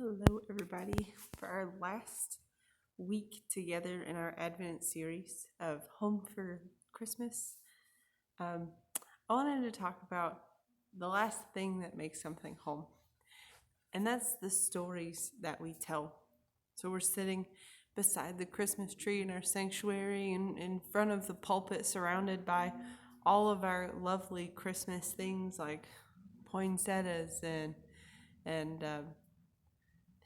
Hello, everybody, for our last week together in our Advent series of Home for Christmas. I wanted to talk about the last thing that makes something home, and that's the stories that we tell. So we're sitting beside the Christmas tree in our sanctuary and in front of the pulpit, surrounded by all of our lovely Christmas things like poinsettias and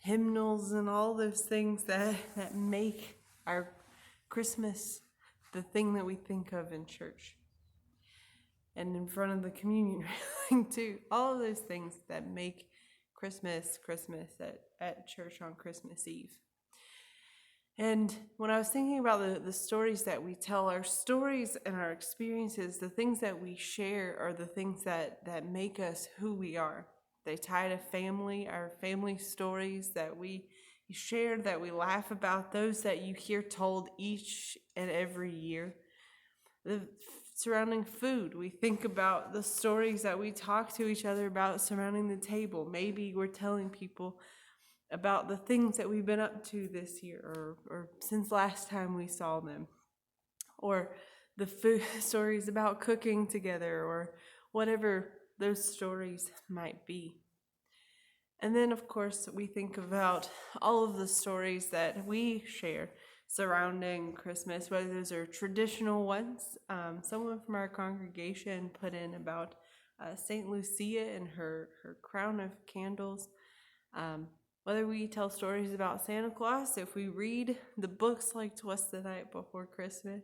hymnals and all those things that make our Christmas the thing that we think of in church. And in front of the communion railing too. All of those things that make Christmas at church on Christmas Eve. And when I was thinking about the stories that we tell, our stories and our experiences, the things that we share are the things that make us who we are. They tie to family, our family stories that we share, that we laugh about, those that you hear told each and every year. The surrounding food, we think about the stories that we talk to each other about surrounding the table. Maybe we're telling people about the things that we've been up to this year or since last time we saw them. Or the food stories about cooking together or whatever those stories might be. And then, of course, we think about all of the stories that we share surrounding Christmas, whether those are traditional ones. Someone from our congregation put in about St. Lucia and her crown of candles. Whether we tell stories about Santa Claus, if we read the books like 'Twas the Night Before Christmas,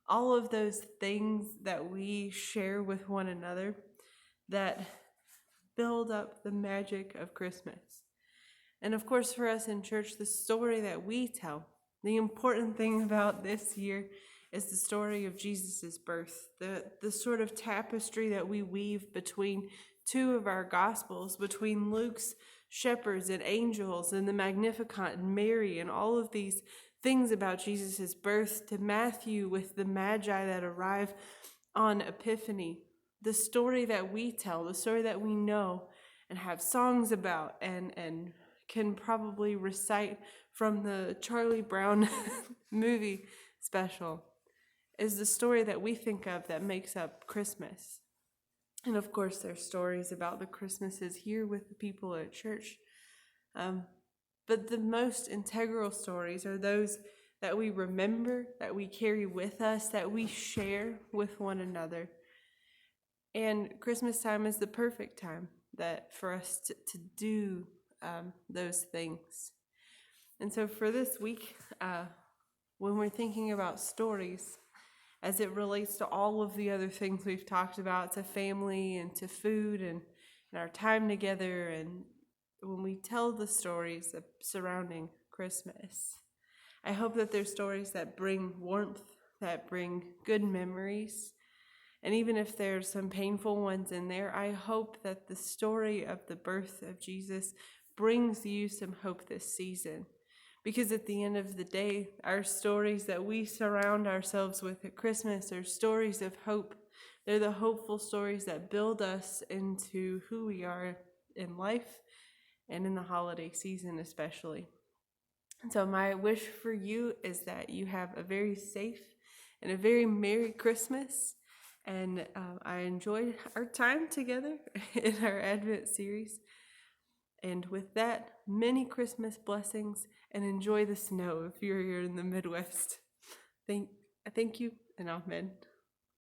all of those things that we share with one another that build up the magic of Christmas. And of course, for us in church, the story that we tell, the important thing about this year is the story of Jesus' birth, the sort of tapestry that we weave between two of our Gospels, between Luke's shepherds and angels and the Magnificat and Mary and all of these things about Jesus' birth, to Matthew with the Magi that arrive on Epiphany. The story that we tell, the story that we know and have songs about and can probably recite from the Charlie Brown movie special, is the story that we think of that makes up Christmas. And of course, there's stories about the Christmases here with the people at church. But the most integral stories are those that we remember, that we carry with us, that we share with one another. And Christmas time is the perfect time for us to do those things. And so for this week, when we're thinking about stories, as it relates to all of the other things we've talked about, to family and to food and our time together, and when we tell the stories surrounding Christmas, I hope that they're stories that bring warmth, that bring good memories. And even if there's some painful ones in there, I hope that the story of the birth of Jesus brings you some hope this season. Because at the end of the day, our stories that we surround ourselves with at Christmas are stories of hope. They're the hopeful stories that build us into who we are in life and in the holiday season especially. And so my wish for you is that you have a very safe and a very Merry Christmas. And I enjoyed our time together in our Advent series. And with that, many Christmas blessings, and enjoy the snow if you're here in the Midwest. Thank you, and amen.